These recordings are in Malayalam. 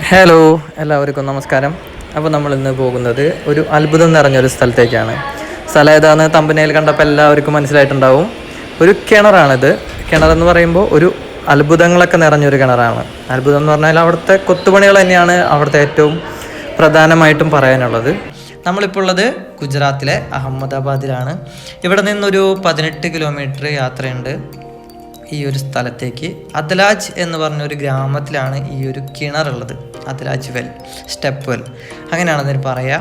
ഹലോ, എല്ലാവർക്കും നമസ്കാരം. അപ്പോൾ നമ്മൾ ഇന്ന് പോകുന്നത് ഒരു അത്ഭുതം നിറഞ്ഞൊരു സ്ഥലത്തേക്കാണ്. സ്ഥലം ഏതാണെന്ന് തമ്പനയിൽ കണ്ടപ്പോൾ എല്ലാവർക്കും മനസ്സിലായിട്ടുണ്ടാവും. ഒരു കിണറാണിത്. കിണറെന്ന് പറയുമ്പോൾ ഒരു അത്ഭുതങ്ങളൊക്കെ നിറഞ്ഞൊരു കിണറാണ്. അത്ഭുതം എന്ന് പറഞ്ഞാൽ അവിടുത്തെ കൊത്തുപണികൾ തന്നെയാണ് അവിടുത്തെ ഏറ്റവും പ്രധാനമായിട്ടും പറയാനുള്ളത്. നമ്മളിപ്പോൾ ഉള്ളത് ഗുജറാത്തിലെ അഹമ്മദാബാദിലാണ്. ഇവിടെ നിന്നൊരു 18 കിലോമീറ്റർ യാത്രയുണ്ട് ഈ ഒരു സ്ഥലത്തേക്ക്. അദലാജ് എന്ന് പറഞ്ഞൊരു ഗ്രാമത്തിലാണ് ഈ ഒരു കിണറുള്ളത്. അദലാജ് വെൽ, സ്റ്റെപ്പ് വെൽ അങ്ങനെയാണ് അതിന് പറയുക.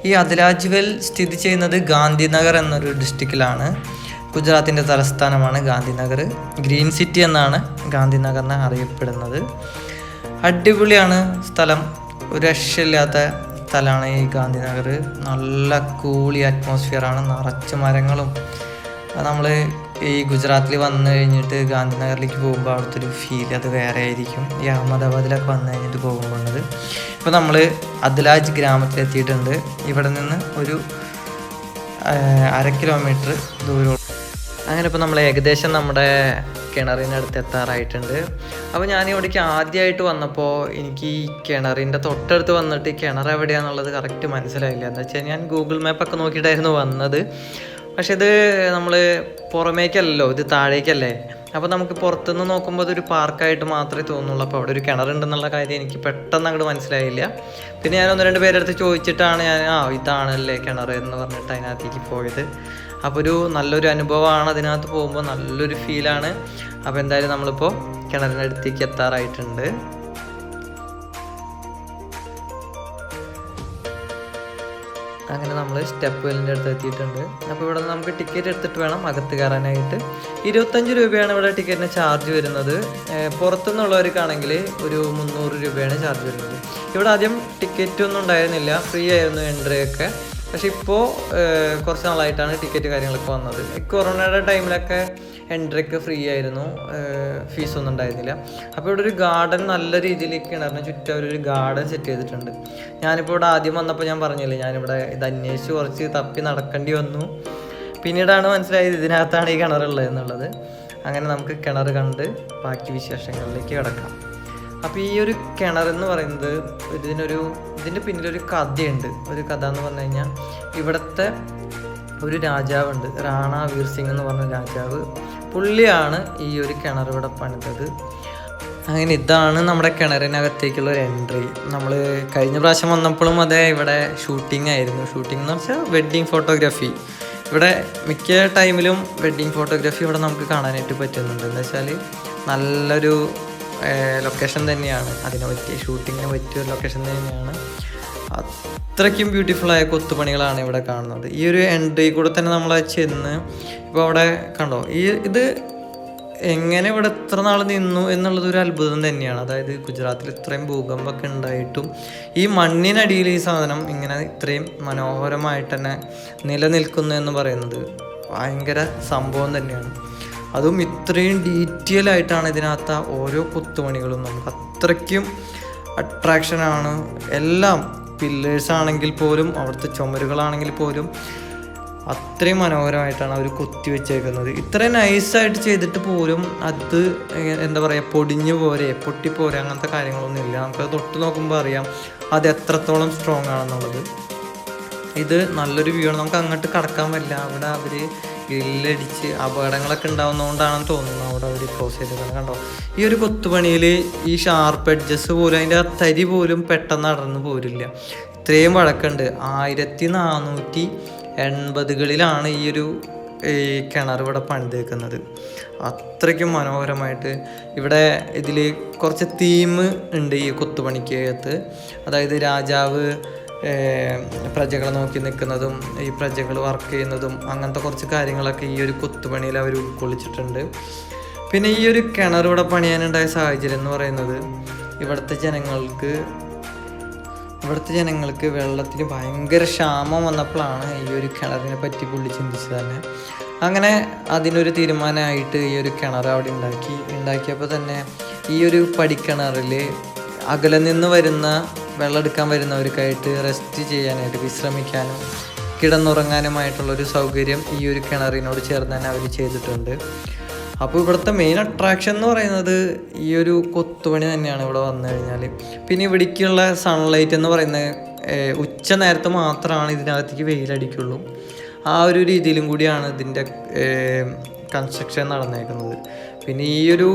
ഈ അദലാജ് വെൽ സ്ഥിതി ചെയ്യുന്നത് ഗാന്ധിനഗർ എന്നൊരു ഡിസ്ട്രിക്റ്റിലാണ്. ഗുജറാത്തിൻ്റെ തലസ്ഥാനമാണ് ഗാന്ധിനഗർ. ഗ്രീൻ സിറ്റി എന്നാണ് ഗാന്ധിനഗറിനെ അറിയപ്പെടുന്നത്. അടിപൊളിയാണ് സ്ഥലം, ഒരു രക്ഷയില്ലാത്ത സ്ഥലമാണ് ഈ ഗാന്ധിനഗർ. നല്ല കൂളി അറ്റ്മോസ്ഫിയറാണ്, നിറച്ച് മരങ്ങളും. നമ്മൾ ഈ ഗുജറാത്തിൽ വന്നു കഴിഞ്ഞിട്ട് ഗാന്ധിനഗറിലേക്ക് പോകുമ്പോൾ അവിടുത്തെ ഒരു ഫീൽ അത് വേറെ ആയിരിക്കും. ഈ അഹമ്മദാബാദിലൊക്കെ വന്നു കഴിഞ്ഞിട്ട് പോകുമ്പോഴത്. ഇപ്പോൾ നമ്മൾ അദലാജ് ഗ്രാമത്തിലെത്തിയിട്ടുണ്ട്. ഇവിടെ നിന്ന് ഒരു 1/2 കിലോമീറ്റർ ദൂരം. അങ്ങനെ ഇപ്പോൾ നമ്മൾ ഏകദേശം നമ്മുടെ കിണറിനടുത്ത് എത്താറായിട്ടുണ്ട്. അപ്പോൾ ഞാൻ ഇവിടേക്ക് ആദ്യമായിട്ട് വന്നപ്പോൾ എനിക്ക് ഈ കിണറിൻ്റെ തൊട്ടടുത്ത് വന്നിട്ട് ഈ കിണർ എവിടെയാണെന്നുള്ളത് കറക്റ്റ് മനസ്സിലായില്ല. എന്താ വെച്ചാൽ ഞാൻ ഗൂഗിൾ മാപ്പൊക്കെ നോക്കിയിട്ടായിരുന്നു വന്നത്. പക്ഷെ ഇത് നമ്മൾ പുറമേക്കല്ലല്ലോ, ഇത് താഴേക്കല്ലേ. അപ്പോൾ നമുക്ക് പുറത്തുനിന്ന് നോക്കുമ്പോൾ അതൊരു പാർക്കായിട്ട് മാത്രമേ തോന്നുള്ളൂ. അപ്പോൾ അവിടെ ഒരു കിണറുണ്ടെന്നുള്ള കാര്യം എനിക്ക് പെട്ടെന്ന് അങ്ങോട്ട് മനസ്സിലായില്ല. പിന്നെ ഞാൻ 1-2 പേരെടുത്ത് ചോദിച്ചിട്ടാണ് ഞാൻ ഇതാണല്ലേ കിണർ എന്ന് പറഞ്ഞിട്ട് അതിനകത്തേക്ക് പോയത്. അപ്പോൾ ഒരു നല്ലൊരു അനുഭവമാണ്, അതിനകത്ത് പോകുമ്പോൾ നല്ലൊരു ഫീലാണ്. അപ്പോൾ എന്തായാലും നമ്മളിപ്പോൾ കിണറിനടുത്തേക്ക് എത്താറായിട്ടുണ്ട്. അങ്ങനെ നമ്മൾ സ്റ്റെപ്പ് വെല്ലിൻ്റെ അടുത്ത് എത്തിയിട്ടുണ്ട്. അപ്പോൾ ഇവിടെ നിന്ന് നമുക്ക് ടിക്കറ്റ് എടുത്തിട്ട് വേണം അകത്ത് കയറാനായിട്ട്. 25 രൂപയാണ് ഇവിടെ ടിക്കറ്റിന് ചാർജ് വരുന്നത്. പുറത്തുനിന്നുള്ളവർക്കാണെങ്കിൽ ഒരു 300 രൂപയാണ് ചാർജ് വരുന്നത്. ഇവിടെ ആദ്യം ടിക്കറ്റൊന്നും ഉണ്ടായിരുന്നില്ല, ഫ്രീ ആയിരുന്നു എൻട്രി ഒക്കെ. പക്ഷെ ഇപ്പോൾ കുറച്ച് നാളായിട്ടാണ് ടിക്കറ്റ് കാര്യങ്ങളൊക്കെ വന്നത്. കൊറോണയുടെ ടൈമിലൊക്കെ എൻട്രിക്ക് ഫ്രീ ആയിരുന്നു, ഫീസൊന്നും ഉണ്ടായിരുന്നില്ല. അപ്പോൾ ഇവിടെ ഒരു ഗാർഡൻ നല്ല രീതിയിലേക്ക് കിണറിന് ചുറ്റും അവരൊരു ഗാർഡൻ സെറ്റ് ചെയ്തിട്ടുണ്ട്. ഞാനിപ്പോൾ ഇവിടെ ആദ്യം വന്നപ്പോൾ ഞാൻ പറഞ്ഞില്ലേ, ഞാനിവിടെ ഇത് അന്വേഷിച്ച് കുറച്ച് തപ്പി നടക്കേണ്ടി വന്നു. പിന്നീടാണ് മനസ്സിലായത് ഇതിനകത്താണ് ഈ കിണറുള്ളത് എന്നുള്ളത്. അങ്ങനെ നമുക്ക് കിണർ കണ്ട് ബാക്കി വിശേഷങ്ങളിലേക്ക് കിടക്കാം. അപ്പോൾ ഈ ഒരു കിണറെന്ന് പറയുന്നത് ഇതിൻ്റെ പിന്നിലൊരു കഥയുണ്ട്. ഒരു കഥ എന്ന് പറഞ്ഞു കഴിഞ്ഞാൽ ഇവിടുത്തെ ഒരു രാജാവുണ്ട്, റാണ വീർ സിംഗ് എന്ന് പറഞ്ഞ രാജാവ്. പുള്ളിയാണ് ഈ ഒരു കിണർ ഇവിടെ പണിതത്. അങ്ങനെ ഇതാണ് നമ്മുടെ കിണറിനകത്തേക്കുള്ള ഒരു എൻട്രി. നമ്മൾ കഴിഞ്ഞ പ്രാവശ്യം വന്നപ്പോഴും അതേ ഇവിടെ ഷൂട്ടിംഗ് ആയിരുന്നു. ഷൂട്ടിംഗ് എന്ന് വെച്ചാൽ വെഡ്ഡിങ് ഫോട്ടോഗ്രാഫി. ഇവിടെ മിക്ക ടൈമിലും വെഡ്ഡിങ് ഫോട്ടോഗ്രാഫി ഇവിടെ നമുക്ക് കാണാനായിട്ട് പറ്റുന്നുണ്ട്. എന്താ വെച്ചാൽ നല്ലൊരു ലൊക്കേഷൻ തന്നെയാണ്, അതിനെ പറ്റിയ ഷൂട്ടിങ്ങിന് പറ്റിയ ലൊക്കേഷൻ തന്നെയാണ്. അത്രയ്ക്കും ബ്യൂട്ടിഫുള്ളായ കൊത്തുപണികളാണ് ഇവിടെ കാണുന്നത്. ഈ ഒരു എൻട്രി കൂടെ തന്നെ നമ്മൾ ചെന്ന് ഇപ്പോൾ അവിടെ കണ്ടോ, ഇത് എങ്ങനെ ഇവിടെ എത്ര നാൾ നിന്നു എന്നുള്ളതൊരു അത്ഭുതം തന്നെയാണ്. അതായത് ഗുജറാത്തിൽ ഇത്രയും ഭൂകമ്പമൊക്കെ ഉണ്ടായിട്ടും ഈ മണ്ണിനടിയിൽ ഈ സാധനം ഇങ്ങനെ ഇത്രയും മനോഹരമായിട്ട് തന്നെ നിലനിൽക്കുന്നു എന്ന് പറയുന്നത് ഭയങ്കര സംഭവം തന്നെയാണ്. അതും ഇത്രയും ഡീറ്റെയിൽ ആയിട്ടാണ് ഇതിനകത്ത് ഓരോ കൊത്തുപണികളും. നമുക്ക് അത്രയ്ക്കും അട്രാക്ഷനാണ്. എല്ലാം പില്ലേഴ്സ് ആണെങ്കിൽ പോലും അവിടുത്തെ ചുമരുകളാണെങ്കിൽ പോലും അത്രയും മനോഹരമായിട്ടാണ് അവർ കൊത്തി വെച്ചേക്കുന്നത്. ഇത്രയും നൈസായിട്ട് ചെയ്തിട്ട് പോലും അത് എന്താ പറയുക, പൊട്ടിപ്പോരെ അങ്ങനത്തെ കാര്യങ്ങളൊന്നും ഇല്ല. നമുക്കത് തൊട്ട് നോക്കുമ്പോൾ അറിയാം അത് എത്രത്തോളം സ്ട്രോങ് ആണെന്നുള്ളത്. ഇത് നല്ലൊരു വ്യൂ ആണ്. നമുക്ക് അങ്ങോട്ട് കടക്കാൻ പറ്റില്ല, അവിടെ അവർ ഗ്രില്ലടിച്ച് അപകടങ്ങളൊക്കെ ഉണ്ടാവുന്നതുകൊണ്ടാണെന്ന് തോന്നുന്നു അവിടെ അവർ ക്ലോസ് ചെയ്തത്. കണ്ടോ, ഈ ഒരു കൊത്തുപണിയിൽ ഈ ഷാർപ്പ് എഡ്ജസ് പോലും അതിൻ്റെ ആ തരി പോലും പെട്ടെന്ന് അടർന്നു പോരില്ല. ഇത്രയും വഴക്കുണ്ട്. 1480കളിലാണ് ഈ ഒരു കിണർ ഇവിടെ പണിതേക്കുന്നത്. അത്രയ്ക്കും മനോഹരമായിട്ട് ഇവിടെ ഇതിൽ കുറച്ച് തീം ഉണ്ട് ഈ കൊത്തുപണിക്കകത്ത്. അതായത് രാജാവ് പ്രജകളെ നോക്കി നിൽക്കുന്നതും ഈ പ്രജകൾ വർക്ക് ചെയ്യുന്നതും അങ്ങനത്തെ കുറച്ച് കാര്യങ്ങളൊക്കെ ഈ ഒരു കൊത്തുപണിയിൽ അവർ ഉൾക്കൊള്ളിച്ചിട്ടുണ്ട്. പിന്നെ ഈ ഒരു കിണർ ഇവിടെ പണിയാനുണ്ടായ സാഹചര്യം എന്ന് പറയുന്നത് ഇവിടുത്തെ ജനങ്ങൾക്ക് വെള്ളത്തിന് ഭയങ്കര ക്ഷാമം വന്നപ്പോഴാണ് ഈ ഒരു കിണറിനെ പറ്റി പുള്ളി ചിന്തിച്ചത് തന്നെ. അങ്ങനെ അതിനൊരു തീരുമാനമായിട്ട് ഈ ഒരു കിണർ അവിടെ ഉണ്ടാക്കിയപ്പോൾ തന്നെ ഈ ഒരു പടിക്കിണറിൽ അകലെ നിന്ന് വെള്ളം എടുക്കാൻ വരുന്നവർക്കായിട്ട് റെസ്റ്റ് ചെയ്യാനായിട്ട്, വിശ്രമിക്കാനും കിടന്നുറങ്ങാനുമായിട്ടുള്ളൊരു സൗകര്യം ഈ ഒരു കിണറിനോട് ചേർന്ന് തന്നെ അവർ ചെയ്തിട്ടുണ്ട്. അപ്പോൾ ഇവിടുത്തെ മെയിൻ അട്രാക്ഷൻ എന്ന് പറയുന്നത് ഈ ഒരു കൊത്തുപണി തന്നെയാണ് ഇവിടെ വന്നു കഴിഞ്ഞാൽ. പിന്നെ ഇവിടേക്കുള്ള സൺലൈറ്റ് എന്ന് പറയുന്നത് ഉച്ച നേരത്ത് മാത്രമാണ് ഇതിനകത്തേക്ക് വെയിലടിക്കുള്ളൂ. ആ ഒരു രീതിയിലും കൂടിയാണ് ഇതിൻ്റെ കൺസ്ട്രക്ഷൻ നടന്നേക്കുന്നത്. പിന്നെ ഈ ഒരു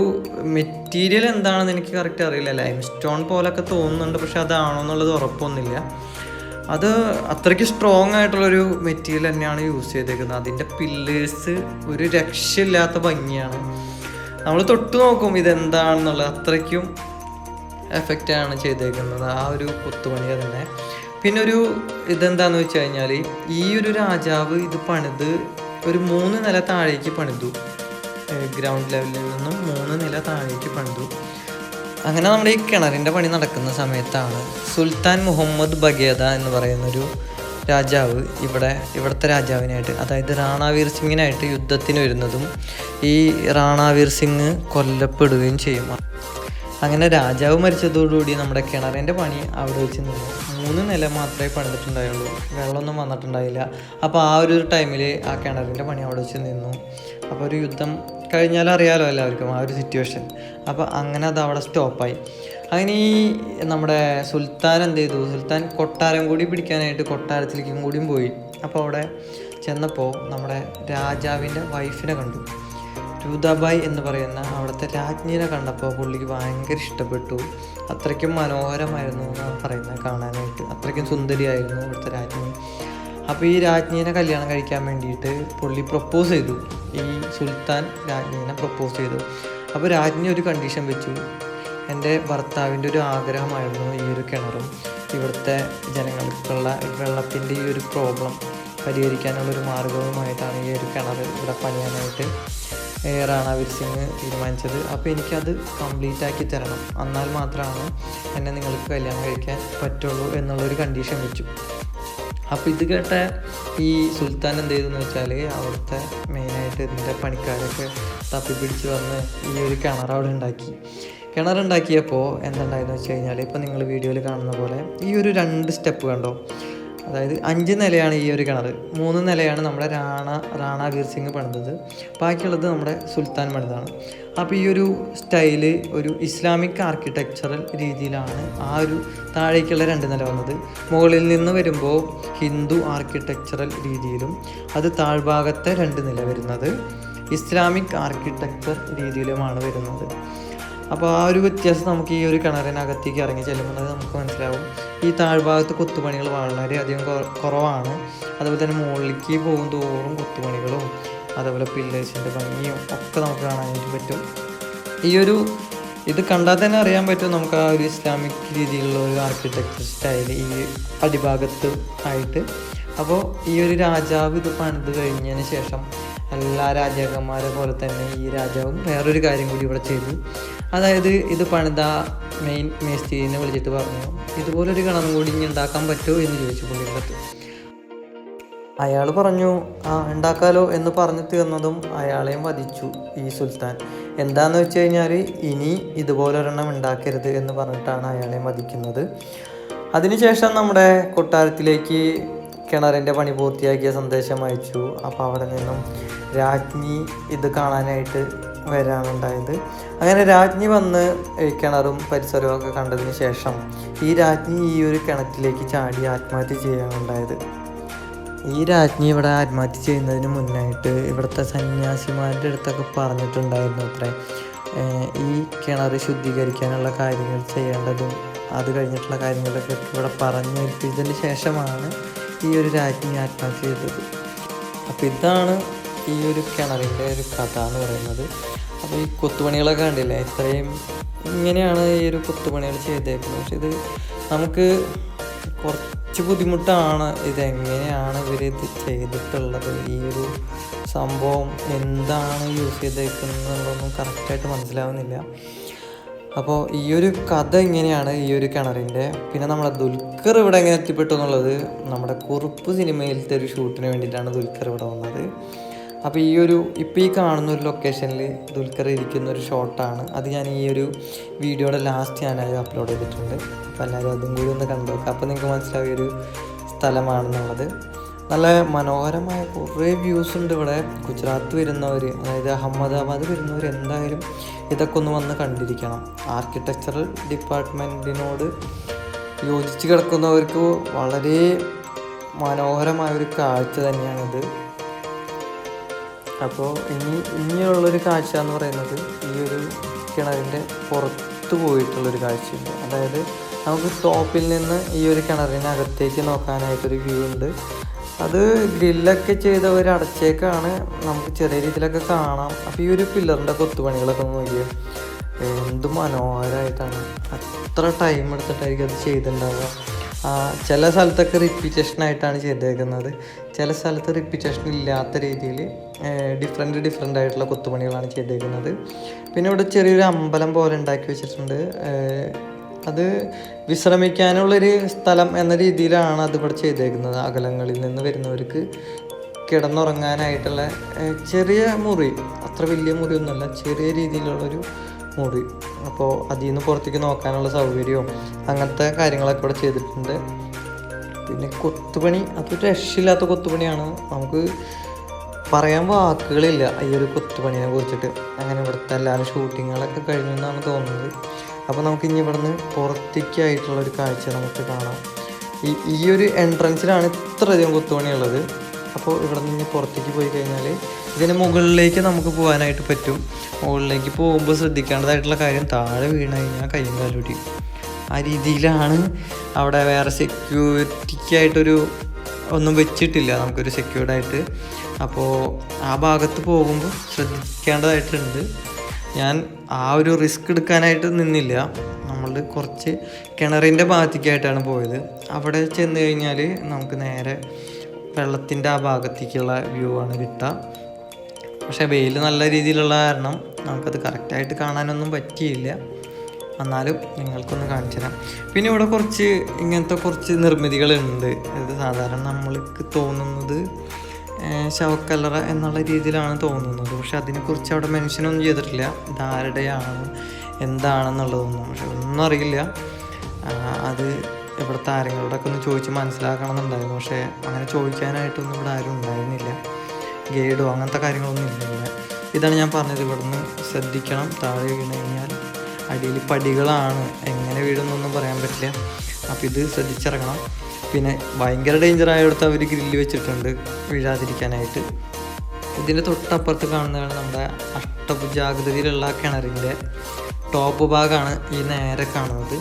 മെറ്റീരിയൽ എന്താണെന്ന് എനിക്ക് കറക്റ്റ് അറിയില്ല. ലൈം സ്റ്റോൺ പോലൊക്കെ തോന്നുന്നുണ്ട്, പക്ഷെ അതാണോ എന്നുള്ളത് ഉറപ്പൊന്നുമില്ല. അത് അത്രയ്ക്ക് സ്ട്രോങ് ആയിട്ടുള്ളൊരു മെറ്റീരിയൽ തന്നെയാണ് യൂസ് ചെയ്തേക്കുന്നത്. അതിൻ്റെ പില്ലേഴ്സ് ഒരു രക്ഷയില്ലാത്ത ഭംഗിയാണ്. നമ്മൾ തൊട്ട് നോക്കും ഇതെന്താണെന്നുള്ളത്, അത്രയ്ക്കും എഫക്റ്റാണ് ചെയ്തേക്കുന്നത് ആ ഒരു കൊത്തുപണി തന്നെ. പിന്നെ ഒരു ഇതെന്താണെന്ന് വെച്ച് കഴിഞ്ഞാൽ, ഈ ഒരു രാജാവ് ഇത് പണിത് ഒരു 3 നില താഴേക്ക് പണിതു. ഗ്രൗണ്ട് ലെവലിൽ നിന്നും 3 നില താഴേക്ക് പണിതു. അങ്ങനെ നമ്മുടെ ഈ കിണറിൻ്റെ പണി നടക്കുന്ന സമയത്താണ് സുൽത്താൻ മുഹമ്മദ് ബഗേദ എന്ന് പറയുന്നൊരു രാജാവ് ഇവിടുത്തെ രാജാവിനായിട്ട്, അതായത് റാണാവീർ സിംഗിനായിട്ട് യുദ്ധത്തിന് വരുന്നതും ഈ റാണാവീർ സിംഗ് കൊല്ലപ്പെടുകയും ചെയ്യും. അങ്ങനെ രാജാവ് മരിച്ചതോടുകൂടി നമ്മുടെ കിണറിൻ്റെ പണി അവിടെ വെച്ച് നിന്നു. 3 നില മാത്രമേ പണിതിട്ടുണ്ടായുള്ളൂ, വെള്ളമൊന്നും വന്നിട്ടുണ്ടായില്ല. അപ്പോൾ ആ ഒരു ടൈമിൽ ആ കിണറിൻ്റെ പണി അവിടെ വെച്ച് നിന്നു. അപ്പോൾ ഒരു യുദ്ധം കഴിഞ്ഞാൽ അറിയാലോ എല്ലാവർക്കും ആ ഒരു സിറ്റുവേഷൻ. അപ്പോൾ അങ്ങനെ അത് അവിടെ സ്റ്റോപ്പായി. അങ്ങനെ ഈ നമ്മുടെ സുൽത്താൻ എന്ത് ചെയ്തു, സുൽത്താൻ കൊട്ടാരം കൂടി പിടിക്കാനായിട്ട് കൊട്ടാരത്തിലേക്കും കൂടിയും പോയി. അപ്പോൾ അവിടെ ചെന്നപ്പോൾ നമ്മുടെ രാജാവിൻ്റെ വൈഫിനെ കണ്ടു. രൂതാബായ് എന്ന് പറയുന്ന അവിടുത്തെ രാജ്ഞിനെ കണ്ടപ്പോൾ പുള്ളിക്ക് ഭയങ്കര ഇഷ്ടപ്പെട്ടു. അത്രയ്ക്കും മനോഹരമായിരുന്നു എന്നാണ് പറയുന്നത് കാണാനായിട്ട്. അത്രയ്ക്കും സുന്ദരിയായിരുന്നു അവിടുത്തെ രാജ്ഞി. അപ്പോൾ ഈ രാജ്ഞീനെ കല്യാണം കഴിക്കാൻ വേണ്ടിയിട്ട് പുള്ളി പ്രപ്പോസ് ചെയ്തു. ഈ സുൽത്താൻ രാജ്ഞീനെ പ്രപ്പോസ് ചെയ്തു. അപ്പോൾ രാജ്ഞി ഒരു കണ്ടീഷൻ വെച്ചു. എൻ്റെ ഭർത്താവിൻ്റെ ഒരു ആഗ്രഹമായിരുന്നു ഈ ഒരു കിണറും ഇവിടുത്തെ ജനങ്ങൾക്കുള്ള വെള്ളത്തിൻ്റെ ഈ ഒരു പ്രോബ്ലം പരിഹരിക്കാനുള്ളൊരു മാർഗവുമായിട്ടാണ് ഈ ഒരു കിണർ ഇവിടെ പണിയാനായിട്ട് റാണാവീർ സിംഗ് തീരുമാനിച്ചത്. അപ്പോൾ എനിക്കത് കംപ്ലീറ്റ് ആക്കി തരണം, എന്നാൽ മാത്രമാണ് എന്നെ നിങ്ങൾക്ക് കല്യാണം കഴിക്കാൻ പറ്റുള്ളൂ എന്നുള്ളൊരു കണ്ടീഷൻ വെച്ചു. അപ്പോൾ ഇത് കേട്ട ഈ സുൽത്താൻ എന്ത് ചെയ്തെന്ന് വെച്ചാൽ അവിടുത്തെ മെയിനായിട്ട് ഇതിൻ്റെ പണിക്കാരൊക്കെ തപ്പിപ്പിടിച്ച് വന്ന് ഈ ഒരു കിണർ അവിടെ ഉണ്ടാക്കി. കിണറുണ്ടാക്കിയപ്പോൾ എന്തുണ്ടായെന്ന് വെച്ച് കഴിഞ്ഞാൽ, ഇപ്പോൾ നിങ്ങൾ വീഡിയോയിൽ കാണുന്ന പോലെ ഈ ഒരു 2 സ്റ്റെപ്പ് കണ്ടോ, അതായത് 5 നിലയാണ് ഈ ഒരു കിണർ. 3 നിലയാണ് നമ്മുടെ റാണാവീർ സിംഗ് പണിതത്, ബാക്കിയുള്ളത് നമ്മുടെ സുൽത്താൻ പണിതാണ്. അപ്പോൾ ഈ ഒരു സ്റ്റൈല് ഒരു ഇസ്ലാമിക് ആർക്കിടെക്ചറൽ രീതിയിലാണ് ആ ഒരു താഴേക്കുള്ള 2 നില വന്നത്. മുകളിൽ നിന്ന് വരുമ്പോൾ ഹിന്ദു ആർക്കിടെക്ചറൽ രീതിയിലും അത് താഴ്ഭാഗത്തെ 2 നില വരുന്നത് ഇസ്ലാമിക് ആർക്കിടെക്ചർ രീതിയിലുമാണ് വരുന്നത്. അപ്പോൾ ആ ഒരു വ്യത്യാസം നമുക്ക് ഈ ഒരു കിണറിനകത്തേക്ക് ഇറങ്ങി ചെല്ലുമ്പോൾ നമുക്ക് മനസ്സിലാവും. ഈ താഴ്ഭാഗത്ത് കൊത്തുപണികൾ വളരെയധികം കുറവാണ്. അതുപോലെ തന്നെ മുകളിലേക്ക് പോകും തോറും കൊത്തുപണികളും അതുപോലെ പില്ലേഴ്സിൻ്റെ ഭംഗിയും ഒക്കെ നമുക്ക് കാണാനായിട്ട് പറ്റും. ഇത് കണ്ടാൽ തന്നെ അറിയാൻ പറ്റും നമുക്ക് ആ ഒരു ഇസ്ലാമിക് രീതിയിലുള്ള ഒരു ആർക്കിടെക്ചർ സ്റ്റൈൽ ഈ അടിഭാഗത്ത് ആയിട്ട്. അപ്പോൾ ഈ ഒരു രാജാവ് ഇത് പണിത് കഴിഞ്ഞതിന് ശേഷം എല്ലാ രാജാക്കന്മാരെ പോലെ തന്നെ ഈ രാജാവും വേറൊരു കാര്യം കൂടി ഇവിടെ ചെയ്തു. അതായത് ഇത് പണിത മെയിൻ മേസ്ത്രീനെ വിളിച്ചിട്ട് പറഞ്ഞു, ഇതുപോലൊരു കിണറും കൂടി ഇനി ഉണ്ടാക്കാൻ പറ്റുമോ എന്ന് ചോദിച്ചു പുള്ളിയുടെ അടുത്ത്. അയാൾ പറഞ്ഞു ഉണ്ടാക്കാലോ എന്ന് പറഞ്ഞു തീർന്നതും അയാളെയും വധിച്ചു ഈ സുൽത്താൻ. എന്താണെന്ന് വെച്ച് കഴിഞ്ഞാൽ ഇനി ഇതുപോലൊരെണ്ണം ഉണ്ടാക്കരുത് എന്ന് പറഞ്ഞിട്ടാണ് അയാളെയും വധിക്കുന്നത്. അതിനുശേഷം നമ്മുടെ കൊട്ടാരത്തിലേക്ക് കിണറിൻ്റെ പണി പൂർത്തിയാക്കിയ സന്ദേശം അയച്ചു. അപ്പോൾ അവിടെ നിന്നും രാജ്ഞി ഇത് കാണാനായിട്ട് വരാനുണ്ടായത്. അങ്ങനെ രാജ്ഞി വന്ന് കിണറും പരിസരവും ഒക്കെ കണ്ടതിന് ശേഷം ഈ രാജ്ഞി ഈ ഒരു കിണറ്റിലേക്ക് ചാടി ആത്മഹത്യ ചെയ്യാനുണ്ടായത്. ഈ രാജ്ഞി ഇവിടെ ആത്മഹത്യ ചെയ്യുന്നതിന് മുന്നായിട്ട് ഇവിടുത്തെ സന്യാസിമാരുടെ അടുത്തൊക്കെ പറഞ്ഞിട്ടുണ്ടായിരുന്നു അത്രേ ഈ കിണർ ശുദ്ധീകരിക്കാനുള്ള കാര്യങ്ങൾ ചെയ്യേണ്ടതും അത് കഴിഞ്ഞിട്ടുള്ള കാര്യങ്ങളൊക്കെ ഇവിടെ പറഞ്ഞേൽപ്പിച്ചതിന് ശേഷമാണ് ഈ ഒരു രാജ്ഞി ആത്മഹത്യ ചെയ്തത്. അപ്പോൾ ഇതാണ് ഈ ഒരു കിണറിൻ്റെ ഒരു കഥ എന്ന് പറയുന്നത്. അപ്പോൾ ഈ കൊത്തുപണികളൊക്കെ കണ്ടില്ലേ, ഇങ്ങനെയാണ് ഈ ഒരു കൊത്തുപണികൾ ചെയ്തേക്കുന്നത്. പക്ഷെ ഇത് നമുക്ക് കുറച്ച് ബുദ്ധിമുട്ടാണ്. ഇതെങ്ങനെയാണ് ഇവരിത് ചെയ്തിട്ടുള്ളത്, ഈ ഒരു സംഭവം എന്താണ് യൂസ് ചെയ്തേക്കുന്നതെന്നൊന്നും കറക്റ്റായിട്ട് മനസ്സിലാവുന്നില്ല. അപ്പോൾ ഈ ഒരു കഥ ഇങ്ങനെയാണ് ഈ ഒരു കിണറിൻ്റെ. പിന്നെ നമ്മുടെ ദുൽഖർ ഇവിടെ എങ്ങനെ എത്തിപ്പെട്ടു എന്നുള്ളത് നമ്മുടെ കുറുപ്പ് സിനിമയിലത്തെ ഒരു ഷൂട്ടിന് വേണ്ടിയിട്ടാണ് ദുൽഖർ ഇവിടെ വന്നത്. അപ്പോൾ ഇപ്പോൾ ഈ കാണുന്ന ഒരു ലൊക്കേഷനിൽ ദുൽഖർ ഇരിക്കുന്ന ഒരു ഷോട്ടാണ്. അത് ഞാൻ ഈ ഒരു വീഡിയോയുടെ ലാസ്റ്റ് ഞാനത് അപ്ലോഡ് ചെയ്തിട്ടുണ്ട്. അപ്പോൾ എല്ലാവരും അതും കൂടി ഒന്ന് കണ്ടു നോക്കാം. അപ്പോൾ നിങ്ങൾക്ക് മനസ്സിലാവും ഒരു സ്ഥലമാണെന്നുള്ളത്. നല്ല മനോഹരമായ കുറേ വ്യൂസ് ഉണ്ട് ഇവിടെ. ഗുജറാത്ത് വരുന്നവർ, അതായത് അഹമ്മദാബാദ് വരുന്നവർ എന്തായാലും ഇതൊക്കെ ഒന്ന് വന്ന് കണ്ടിരിക്കണം. ആർക്കിടെക്ചറൽ ഡിപ്പാർട്ട്മെൻറ്റിനോട് യോജിച്ച് കിടക്കുന്നവർക്ക് വളരെ മനോഹരമായൊരു കാഴ്ച തന്നെയാണിത്. അപ്പോൾ ഇനിയുള്ളൊരു കാഴ്ച എന്ന് പറയുന്നത് ഈ ഒരു കിണറിൻ്റെ പുറത്ത് പോയിട്ടുള്ളൊരു കാഴ്ചയുണ്ട്. അതായത് നമുക്ക് ടോപ്പിൽ നിന്ന് ഈ ഒരു കിണറിനകത്തേക്ക് നോക്കാനായിട്ടൊരു വ്യൂ ഉണ്ട്. അത് ഗ്രില്ലൊക്കെ ചെയ്തവർ അടച്ചേക്കാണ്, നമുക്ക് ചെറിയ രീതിയിലൊക്കെ കാണാം. അപ്പോൾ ഈ ഒരു പില്ലറിൻ്റെ കൊത്തുപണികളൊക്കെ നോക്കിയാൽ എന്ത് മനോഹരമായിട്ടാണ്. അത്ര ടൈം എടുത്തിട്ടായിരിക്കും അത് ചെയ്തിട്ടുണ്ടാവുക. ചില സ്ഥലത്തൊക്കെ റിപ്പീറ്റേഷനായിട്ടാണ് ചെയ്തേക്കുന്നത്, ചില സ്ഥലത്ത് റിപ്പീറ്റേഷൻ ഇല്ലാത്ത രീതിയിൽ ഡിഫറെൻ്റ് ആയിട്ടുള്ള കൊത്തുപണികളാണ് ചെയ്തേക്കുന്നത്. പിന്നെ ഇവിടെ ചെറിയൊരു അമ്പലം പോലെ ഉണ്ടാക്കി വെച്ചിട്ടുണ്ട്. അത് വിശ്രമിക്കാനുള്ളൊരു സ്ഥലം എന്ന രീതിയിലാണ് അതിവിടെ ചെയ്തേക്കുന്നത്. അകലങ്ങളിൽ നിന്ന് വരുന്നവർക്ക് കിടന്നുറങ്ങാനായിട്ടുള്ള ചെറിയ മുറി, അത്ര വലിയ മുറിയൊന്നുമല്ല, ചെറിയ രീതിയിലുള്ളൊരു മുറി. അപ്പോൾ അതിൽ നിന്ന് പുറത്തേക്ക് നോക്കാനുള്ള സൗകര്യവും അങ്ങനത്തെ കാര്യങ്ങളൊക്കെ ഇവിടെ ചെയ്തിട്ടുണ്ട്. പിന്നെ കൊത്തുപണി, അതൊരു രക്ഷയില്ലാത്ത കൊത്തുപണിയാണ്. നമുക്ക് പറയാൻ വാക്കുകളില്ല ഈ ഒരു കൊത്തുപണിയെ കുറിച്ചിട്ട്. അങ്ങനെ ഇവിടുത്തെ എല്ലാവരും ഷൂട്ടിങ്ങുകളൊക്കെ കഴിഞ്ഞു എന്നാണ് തോന്നുന്നത്. അപ്പോൾ നമുക്ക് ഇനി ഇവിടുന്ന് പുറത്തേക്കായിട്ടുള്ളൊരു കാഴ്ച നമുക്ക് കാണാം. ഈ ഒരു എൻട്രൻസിലാണ് ഇത്രയധികം കൊത്തുപണിയുള്ളത്. അപ്പോൾ ഇവിടെ നിന്ന് പുറത്തേക്ക് പോയി കഴിഞ്ഞാൽ ഇതിന് മുകളിലേക്ക് നമുക്ക് പോകാനായിട്ട് പറ്റും. മുകളിലേക്ക് പോകുമ്പോൾ ശ്രദ്ധിക്കേണ്ടതായിട്ടുള്ള കാര്യം, താഴെ വീണ് കഴിഞ്ഞാൽ കയ്യും കാലൂടി. ആ രീതിയിലാണ് അവിടെ. വേറെ സെക്യൂരിറ്റിക്കായിട്ടൊരു ഒന്നും വെച്ചിട്ടില്ല, നമുക്കൊരു സെക്യൂർഡായിട്ട്. അപ്പോൾ ആ ഭാഗത്ത് പോകുമ്പോൾ ശ്രദ്ധിക്കേണ്ടതായിട്ടുണ്ട്. ഞാൻ ആ ഒരു റിസ്ക് എടുക്കാനായിട്ട് നിന്നില്ല. നമ്മൾ കുറച്ച് കിണറിൻ്റെ ഭാഗത്തേക്കായിട്ടാണ് പോയത്. അവിടെ ചെന്ന് കഴിഞ്ഞാൽ നമുക്ക് നേരെ വെള്ളത്തിൻ്റെ ആ ഭാഗത്തേക്കുള്ള വ്യൂ ആണ് കിട്ടുക. പക്ഷേ വെയിൽ നല്ല രീതിയിലുള്ള കാരണം നമുക്കത് കറക്റ്റായിട്ട് കാണാനൊന്നും പറ്റിയില്ല. എന്നാലും നിങ്ങൾക്കൊന്ന് കാണിച്ചു തരാം. പിന്നെ ഇവിടെ ഇങ്ങനത്തെ കുറച്ച് നിർമ്മിതികളുണ്ട്. ഇത് സാധാരണ നമ്മൾക്ക് തോന്നുന്നത് ശവക്കല്ലറ എന്നുള്ള രീതിയിലാണ് തോന്നുന്നത്. പക്ഷെ അതിനെക്കുറിച്ച് അവിടെ മെൻഷനൊന്നും ചെയ്തിട്ടില്ല, ഇതാരുടെയാണ് എന്താണെന്നുള്ളതൊന്നും. പക്ഷെ ഒന്നും അറിയില്ല. അത് ഇവിടുത്തെ ആരെങ്കിലോടൊക്കെ ഒന്ന് ചോദിച്ച് മനസ്സിലാക്കണമെന്നുണ്ടായിരുന്നു. പക്ഷേ അങ്ങനെ ചോദിക്കാനായിട്ടൊന്നും ഇവിടെ ആരും ഉണ്ടായിരുന്നില്ല. ഗൈഡോ അങ്ങനത്തെ കാര്യങ്ങളൊന്നും ഇല്ല. ഇതാണ് ഞാൻ പറഞ്ഞത്, ഇവിടുന്ന് ശ്രദ്ധിക്കണം. താഴെ വീണ് കഴിഞ്ഞാൽ അടിയിൽ പടികളാണ്, എങ്ങനെ വീഴുന്നൊന്നും പറയാൻ പറ്റില്ല. അപ്പോൾ ഇത് ശ്രദ്ധിച്ചിറങ്ങണം. പിന്നെ ഭയങ്കര ഡേഞ്ചറായടുത്ത് അവർ ഗ്രില്ല് വെച്ചിട്ടുണ്ട് വീഴാതിരിക്കാനായിട്ട്. ഇതിൻ്റെ തൊട്ടപ്പുറത്ത് കാണുന്നതാണ് നമ്മുടെ അഷ്ടഭുജാകൃതിയിലുള്ള കിണറിൻ്റെ ടോപ്പ് ഭാഗമാണ് ഈ നേരെ കാണുന്നത്.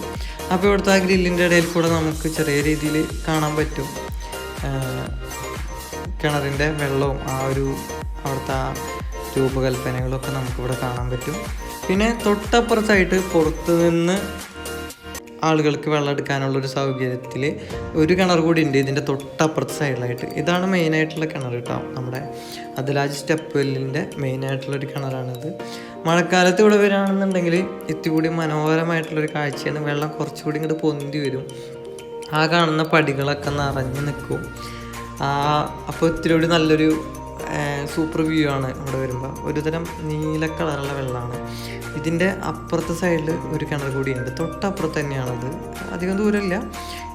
അപ്പോൾ ഇവിടുത്തെ ആ ഗ്രില്ലിൻ്റെ ഇടയിൽ കൂടെ നമുക്ക് ചെറിയ രീതിയിൽ കാണാൻ പറ്റും കിണറിൻ്റെ വെള്ളവും ആ ഒരു അവിടുത്തെ ആ രൂപകൽപ്പനകളൊക്കെ നമുക്കിവിടെ കാണാൻ പറ്റും. പിന്നെ തൊട്ടപ്പുറത്തായിട്ട് പുറത്ത് നിന്ന് ആളുകൾക്ക് വെള്ളം എടുക്കാനുള്ളൊരു സൗകര്യത്തിൽ ഒരു കിണർ കൂടി ഉണ്ട് ഇതിൻ്റെ തൊട്ടപ്പുറത്തെ സൈഡിലായിട്ട്. ഇതാണ് മെയിനായിട്ടുള്ള കിണർ കേട്ടോ, നമ്മുടെ അദലാജ് സ്റ്റെപ്പ് വെല്ലിൻ്റെ മെയിനായിട്ടുള്ളൊരു കിണറാണിത്. മഴക്കാലത്ത് ഇവിടെ വരികയാണെന്നുണ്ടെങ്കിൽ ഇത്തിരി മനോഹരമായിട്ടുള്ളൊരു കാഴ്ചയാണ്. വെള്ളം കുറച്ചുകൂടി ഇങ്ങോട്ട് പൊന്തി വരും, ആ കാണുന്ന പടികളൊക്കെ നിറഞ്ഞു നിൽക്കും. അപ്പോൾ ഇത്തിരി നല്ലൊരു സൂപ്പർ വ്യൂ ആണ് ഇവിടെ വരുമ്പോൾ. ഒരുതരം നീല കളറുള്ള വെള്ളമാണ്. ഇതിൻ്റെ അപ്പുറത്തെ സൈഡിൽ ഒരു കിണർ കൂടിയുണ്ട്, തൊട്ടപ്പുറത്ത് തന്നെയാണത്, അധികം ദൂരമില്ല,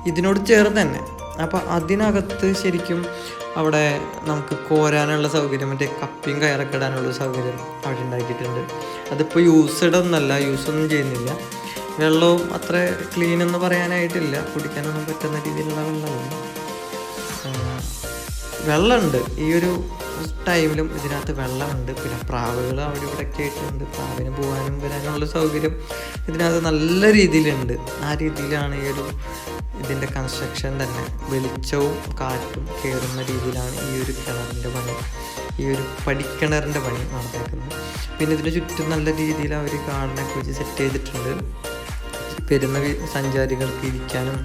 ഇതിനോട് ചേർന്ന് തന്നെ. അപ്പോൾ അതിനകത്ത് ശരിക്കും അവിടെ നമുക്ക് കോരാനുള്ള സൗകര്യം, മറ്റേ കപ്പിയും കയറൊക്കെ ഇടാനുള്ള സൗകര്യം അവിടെ ഉണ്ടാക്കിയിട്ടുണ്ട്. അതിപ്പോൾ യൂസൊന്നും ചെയ്യുന്നില്ല. വെള്ളവും അത്ര ക്ലീൻ എന്ന് പറയാനായിട്ടില്ല, കുടിക്കാനൊന്നും പറ്റുന്ന രീതിയിലുള്ള വെള്ളമുണ്ട്. ഈ ഒരു ടൈമിലും ഇതിനകത്ത് വെള്ളമുണ്ട്. പിന്നെ പ്രാവുകൾ അവിടെ ഇവിടെയൊക്കെ ആയിട്ടുണ്ട്. പ്രാവിന് പോകാനും വരാനുള്ള സൗകര്യം ഇതിനകത്ത് നല്ല രീതിയിലുണ്ട്. ആ രീതിയിലാണ് ഇതിൻ്റെ കൺസ്ട്രക്ഷൻ തന്നെ. വെളിച്ചവും കാറ്റും കയറുന്ന രീതിയിലാണ് ഈ ഒരു കിണറിൻ്റെ പണി, ഈ ഒരു പടിക്കിണറിൻ്റെ പണി നടന്നേക്കുന്നത്. പിന്നെ ഇതിന് ചുറ്റും നല്ല രീതിയിൽ അവർ ഗാർഡനൊക്കെ വെച്ച് സെറ്റ് ചെയ്തിട്ടുണ്ട്. വരുന്ന സഞ്ചാരികൾക്ക് ഇരിക്കാനും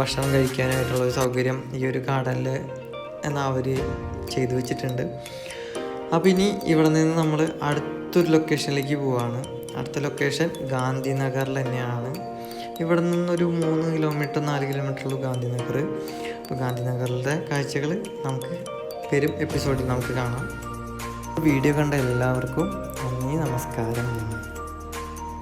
ഭക്ഷണം കഴിക്കാനായിട്ടുള്ള സൗകര്യം ഈ ഒരു ഗാർഡനിൽ അവർ ചെയ്തു വെച്ചിട്ടുണ്ട്. അപ്പോൾ ഇനി ഇവിടെ നിന്ന് നമ്മൾ അടുത്തൊരു ലൊക്കേഷനിലേക്ക് പോവുകയാണ്. അടുത്ത ലൊക്കേഷൻ ഗാന്ധിനഗറിൽ തന്നെയാണ്. ഇവിടെ നിന്നൊരു 3 കിലോമീറ്റർ 4 കിലോമീറ്ററുള്ള ഗാന്ധിനഗർ. അപ്പോൾ ഗാന്ധിനഗറിലെ കാഴ്ചകൾ നമുക്ക് വരും എപ്പിസോഡിൽ നമുക്ക് കാണാം. വീഡിയോ കണ്ട എല്ലാവർക്കും നന്ദി, നമസ്കാരം.